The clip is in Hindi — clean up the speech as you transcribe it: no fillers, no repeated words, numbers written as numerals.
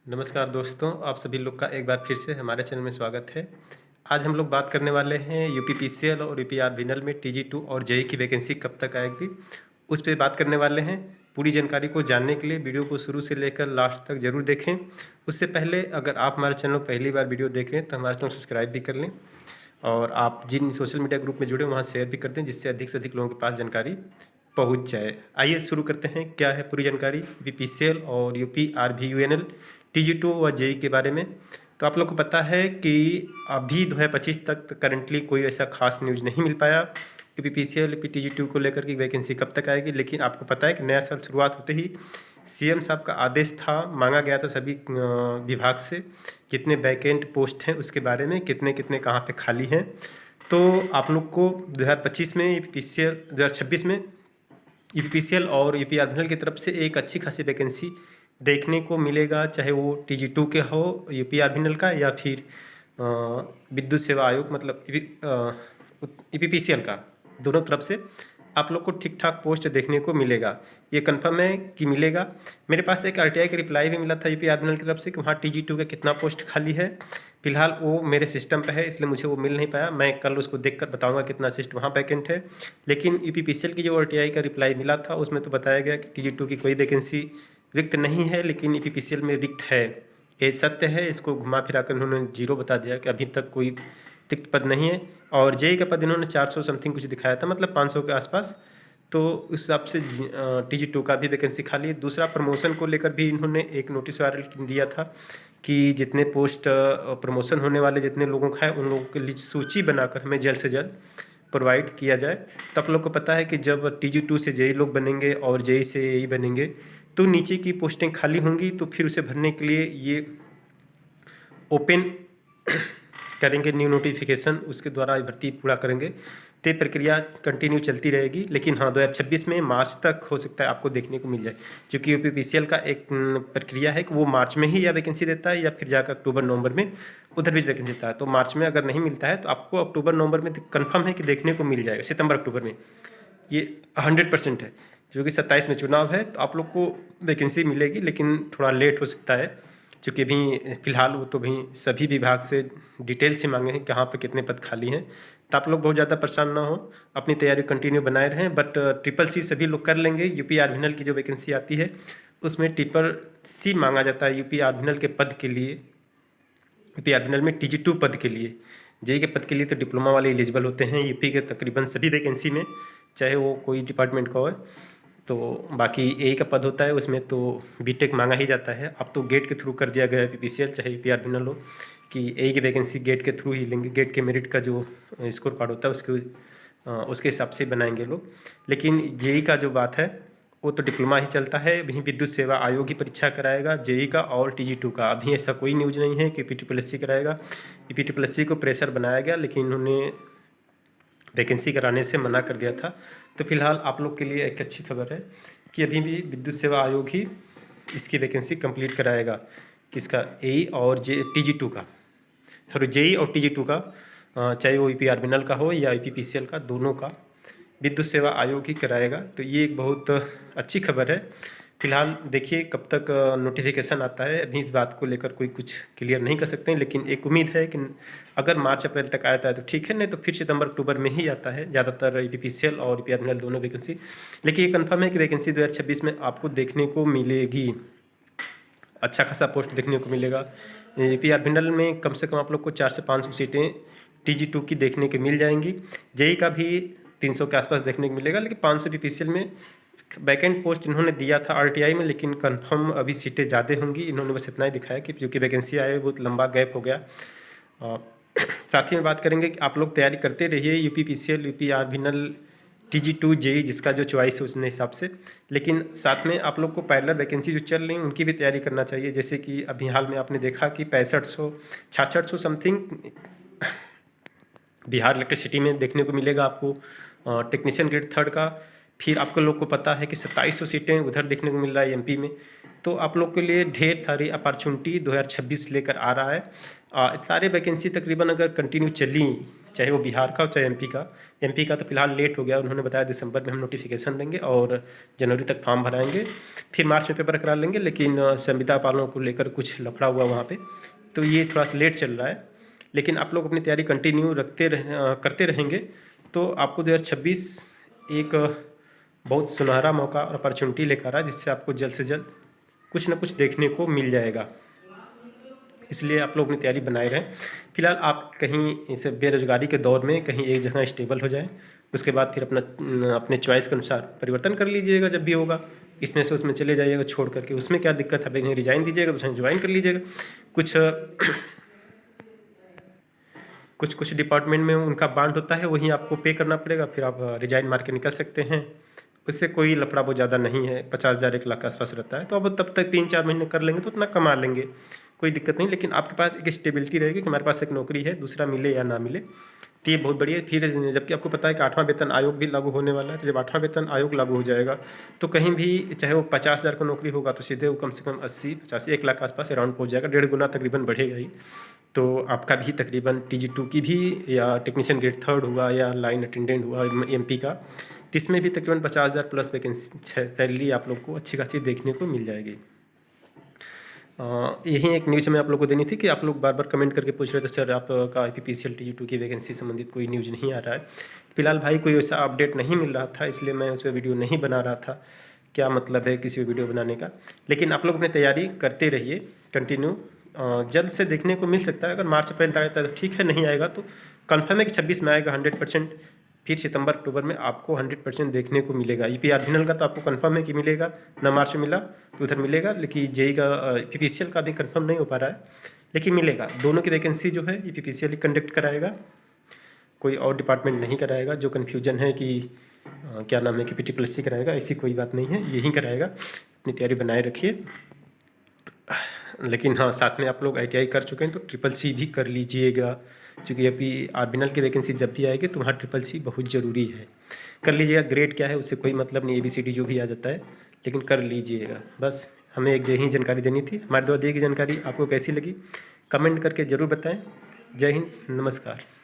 नमस्कार दोस्तों, आप सभी लोग का एक बार फिर से हमारे चैनल में स्वागत है। आज हम लोग बात करने वाले हैं यूपीपीसीएल और यूपीआरबीएनएल में टीजी2 और जेईई की वैकेंसी कब तक आएगी, उस पर बात करने वाले हैं। पूरी जानकारी को जानने के लिए वीडियो को शुरू से लेकर लास्ट तक ज़रूर देखें। उससे पहले अगर आप हमारे चैनल पहली बार वीडियो देख रहे हैं तो हमारे चैनल सब्सक्राइब भी कर लें और आप जिन सोशल मीडिया ग्रुप में जुड़े वहाँ शेयर भी कर दें, जिससे अधिक से अधिक लोगों के पास जानकारी पहुंच जाए। आइए शुरू करते हैं। क्या है पूरी जानकारी यूपीपीसीएल और यूपीआरबीयूएनएल टीजी2 व जेईई के बारे में। तो आप लोग को पता है कि अभी 2025 तक करंटली कोई ऐसा खास न्यूज़ नहीं मिल पाया यूपीपीसीएल टीजी2 को लेकर कि वैकेंसी कब तक आएगी। लेकिन आपको पता है कि नया साल शुरुआत होते ही सीएम साहब का आदेश था, मांगा गया था सभी विभाग से कितने वैकेंट पोस्ट हैं उसके बारे में, कितने कितने कहाँ पे खाली हैं। तो आप लोग को 2025 में यूपीपीसीएल 2026 में यूपीपीसीएल और यूपीआरबीएनएल की तरफ से एक अच्छी खासी वैकेंसी देखने को मिलेगा, चाहे वो टीजी2 के हो यूपीआरबीएनएल का या फिर विद्युत सेवा आयोग मतलब यूपीपीसीएल का। दोनों तरफ से आप लोग को ठीक ठाक पोस्ट देखने को मिलेगा, ये कंफर्म है कि मिलेगा। मेरे पास एक आरटीआई का रिप्लाई भी मिला था यूपीआरबीएनएल की तरफ से कि वहाँ टीजी2 का कितना पोस्ट खाली है। फिलहाल वो मेरे सिस्टम पे है, इसलिए मुझे वो मिल नहीं पाया। मैं कल उसको देखकर बताऊंगा कितना सीट वहाँ वैकेंट है। लेकिन यूपीपीसीएल की जो आरटीआई का रिप्लाई मिला था उसमें तो बताया गया कि टीजी2 की कोई वैकेंसी रिक्त नहीं है, लेकिन यूपीपीसीएल में रिक्त है। ये सत्य है, इसको घुमा फिरा कर उन्होंने जीरो बता दिया कि अभी तक कोई रिक्त पद नहीं है। और जेईई का पद इन्होंने 400 समथिंग कुछ दिखाया था, मतलब 500 के आसपास। तो उस हिसाब से टीजी2 का भी वैकेंसी खाली है। दूसरा, प्रमोशन को लेकर भी इन्होंने एक नोटिस वायरल दिया था कि जितने पोस्ट प्रमोशन होने वाले जितने लोगों का है उन लोगों की लिस्ट सूची बनाकर हमें जल्द से जल्द प्रोवाइड किया जाए। तो आप लोग को पता है कि जब टीजी2 से जेईई लोग बनेंगे और जेईई से एई बनेंगे तो नीचे की पोस्टें खाली होंगी, तो फिर उसे भरने के लिए ये ओपन करेंगे न्यू नोटिफिकेशन, उसके द्वारा भर्ती पूरा करेंगे। तो प्रक्रिया कंटिन्यू चलती रहेगी। लेकिन हाँ, 2026 में मार्च तक हो सकता है आपको देखने को मिल जाए, क्योंकि यूपीपीसीएल का एक प्रक्रिया है कि वो मार्च में ही या वैकेंसी देता है या फिर जाकर अक्टूबर नवंबर में उधर भी वैकेंसी देता है। तो मार्च में अगर नहीं मिलता है तो आपको अक्टूबर नवंबर में कन्फर्म है कि देखने को मिल जाएगा, सितंबर अक्टूबर में ये 100% है। क्योंकि 27 में चुनाव है तो आप लोग को वैकेंसी मिलेगी, लेकिन थोड़ा लेट हो सकता है, क्योंकि अभी फ़िलहाल वो तो भी सभी विभाग से डिटेल से मांगे हैं कहाँ पे कितने पद खाली हैं। तो आप लोग बहुत ज़्यादा परेशान ना हो, अपनी तैयारी कंटिन्यू बनाए रहें। बट ट्रिपल सी सभी लोग कर लेंगे। यूपीआरबीएनएल की जो वैकेंसी आती है उसमें ट्रिपल सी मांगा जाता है यूपीआरबीएनएल के पद के लिए, यूपीआरबीएनएल में टीजी2 पद के लिए। जेईई के पद के लिए तो डिप्लोमा वाले एलिजिबल होते हैं यूपी के तकरीबन सभी वैकेंसी में, चाहे वो कोई डिपार्टमेंट का हो। तो बाकी एई का पद होता है उसमें तो बीटेक मांगा ही जाता है। अब तो गेट के थ्रू कर दिया गया है यूपीपीसीएल चाहे यूपीआरबीएनएल हो कि एई की वैकेंसी गेट के थ्रू ही लेंगे। गेट के मेरिट का जो स्कोर कार्ड होता है उसके हिसाब से बनाएंगे लोग। लेकिन जेईई का जो बात है वो तो डिप्लोमा ही चलता है, वहीं विद्युत सेवा आयोग ही परीक्षा कराएगा जेईई का और टीजी2 का। अभी ऐसा कोई न्यूज़ नहीं है कि पीटीपीएससी कराएगा। पीटीपीएससी को प्रेशर बनाया गया, लेकिन उन्होंने वैकेंसी कराने से मना कर दिया था। तो फिलहाल आप लोग के लिए एक अच्छी खबर है कि अभी भी विद्युत सेवा आयोग ही इसकी वैकेंसी कंप्लीट कराएगा, किसका, एई और टीजी2 का, सॉरी जेईई और टीजी2 का। चाहे वो यूपीआरबीएनएल का हो या यूपीपीसीएल का, दोनों का विद्युत सेवा आयोग ही कराएगा। तो ये एक बहुत अच्छी खबर है। फिलहाल देखिए कब तक नोटिफिकेशन आता है, अभी इस बात को लेकर कोई कुछ क्लियर नहीं कर सकते हैं। लेकिन एक उम्मीद है कि अगर मार्च अप्रैल तक आता है तो ठीक है, नहीं तो फिर सितंबर अक्टूबर में ही आता है ज़्यादातर यूपीपीसीएल और यूपीआरबीएनएल दोनों वैकेंसी। लेकिन ये कन्फर्म है कि वैकेंसी 2026 में आपको देखने को मिलेगी, अच्छा खासा पोस्ट देखने को मिलेगा। यूपीआरबीएनएल में कम से कम आप लोग को 400 से 500 सीटें टीजी2 की देखने को मिल जाएंगी। जेईई का भी 300 के आसपास देखने को मिलेगा, लेकिन 500 यूपीपीसीएल में वैकेंट पोस्ट इन्होंने दिया था आरटीआई में, लेकिन कंफर्म अभी सीटें ज़्यादा होंगी। इन्होंने बस इतना ही दिखाया कि क्योंकि वैकेंसी आए बहुत लंबा गैप हो गया। साथ ही में बात करेंगे कि आप लोग तैयारी करते रहिए यूपीपीसीएल यूपीआरबीएनएल टीजी2 जेईई जिसका जो चॉइस है उसने हिसाब से। लेकिन साथ में आप लोग को पैरेलल वैकेंसी जो चल रही हैं उनकी भी तैयारी करना चाहिए। जैसे कि अभी हाल में आपने देखा कि 6500 6600 समथिंग बिहार इलेक्ट्रिसिटी में देखने को मिलेगा आपको टेक्नीशियन ग्रेड 3 का। फिर आपको लोग को पता है कि 2700 सीटें उधर देखने को मिल रहा है एमपी में। तो आप लोग के लिए ढेर सारी अपॉर्चुनिटी 2026 लेकर आ रहा है। सारे वैकेंसी तकरीबन अगर कंटिन्यू चाहे वो बिहार का हो चाहे एमपी का तो फिलहाल लेट हो गया, उन्होंने बताया दिसंबर में हम नोटिफिकेशन देंगे और जनवरी तक फॉर्म भराएंगे, फिर मार्च में पेपर करा लेंगे। लेकिन संविदा पालनों को लेकर कुछ लफड़ा हुआ वहाँ पे, तो ये थोड़ा सा लेट चल रहा है। लेकिन आप लोग अपनी तैयारी कंटिन्यू करते रहेंगे तो आपको 2026 एक बहुत सुनहरा मौका और अपॉर्चुनिटी लेकर आ रहा है, जिससे आपको जल्द से जल्द कुछ ना कुछ देखने को मिल जाएगा। इसलिए आप लोग अपनी तैयारी बनाए रहें। फिलहाल आप कहीं इस बेरोजगारी के दौर में कहीं एक जगह स्टेबल हो जाएं, उसके बाद फिर अपने चॉइस के अनुसार परिवर्तन कर लीजिएगा जब भी होगा। इसमें से उसमें चले जाइएगा छोड़ करके, उसमें क्या दिक्कत है, कहीं रिजाइन दीजिएगा तो ज्वाइन कर लीजिएगा। कुछ डिपार्टमेंट में उनका बांड होता है, वहीं आपको पे करना पड़ेगा, फिर आप रिजाइन मार के निकल सकते हैं। उससे कोई लफड़ा बहुत ज़्यादा नहीं है, 50,000 1 लाख के आसपास रहता है। तो अब तब तक 3-4 महीने कर लेंगे तो उतना कमा लेंगे, कोई दिक्कत नहीं। लेकिन आपके पास एक स्टेबिलिटी रहेगी कि हमारे पास एक नौकरी है, दूसरा मिले या ना मिले, तो ये बहुत बढ़िया। फिर जबकि आपको पता है कि 8वां वेतन आयोग भी लागू होने वाला है, तो जब 8वां वेतन आयोग लागू हो जाएगा तो कहीं भी चाहे वो 50,000 का नौकरी होगा तो सीधे वो कम से कम 80-85 1 लाख के आसपास अराउंड पहुँच जाएगा, 1.5 गुना तकरीबन बढ़ेगा ही। तो आपका भी तकरीबन TG2 की भी या टेक्नीशियन ग्रेड 3 हुआ या लाइन अटेंडेंट हुआ MP का, तो इसमें भी तकरीबन 50,000 प्लस वैकेंसी सैलरी आप लोग को अच्छी खासी देखने को मिल जाएगी। यही एक न्यूज़ मैं आप लोग को देनी थी कि आप लोग बार बार कमेंट करके पूछ रहे थे सर आपका IPPCL TG2 की वैकेंसी संबंधित कोई न्यूज़ नहीं आ रहा है। फिलहाल भाई कोई वैसा अपडेट नहीं मिल रहा था, इसलिए मैं उस पर वीडियो नहीं बना रहा था। क्या मतलब है किसी वीडियो बनाने का। लेकिन आप लोग अपनी तैयारी करते रहिए कंटिन्यू, जल्द से देखने को मिल सकता है। अगर मार्च अप्रैल तक आता है तो ठीक है, नहीं आएगा तो कन्फर्म है कि 26 में आएगा 100%। फिर सितंबर अक्टूबर में आपको 100% देखने को मिलेगा। EPR फाइनल का तो आपको कंफर्म है कि मिलेगा, ना मार्च में मिला तो उधर मिलेगा। लेकिन जेई का PPCL का भी कंफर्म नहीं हो पा रहा है, लेकिन मिलेगा। दोनों की वैकेंसी जो है PPCL ही कंडक्ट कराएगा, कोई और डिपार्टमेंट नहीं कराएगा। जो कन्फ्यूजन है कि क्या नाम है कि PTPLC कराएगा, ऐसी कोई बात नहीं है, यही कराएगा। अपनी तैयारी बनाए रखिए। लेकिन हाँ, साथ में आप लोग ITI कर चुके हैं तो CCC भी कर लीजिएगा, क्योंकि अभी आर्बिनल की वैकेंसी जब भी आएगी तो वहाँ CCC बहुत ज़रूरी है। कर लीजिएगा, ग्रेड क्या है उससे कोई मतलब नहीं, ABCD जो भी आ जाता है, लेकिन कर लीजिएगा। बस हमें एक यही जानकारी देनी थी। हमारे द्वारा दी गई जानकारी आपको कैसी लगी कमेंट करके ज़रूर बताएँ। जय हिंद, नमस्कार।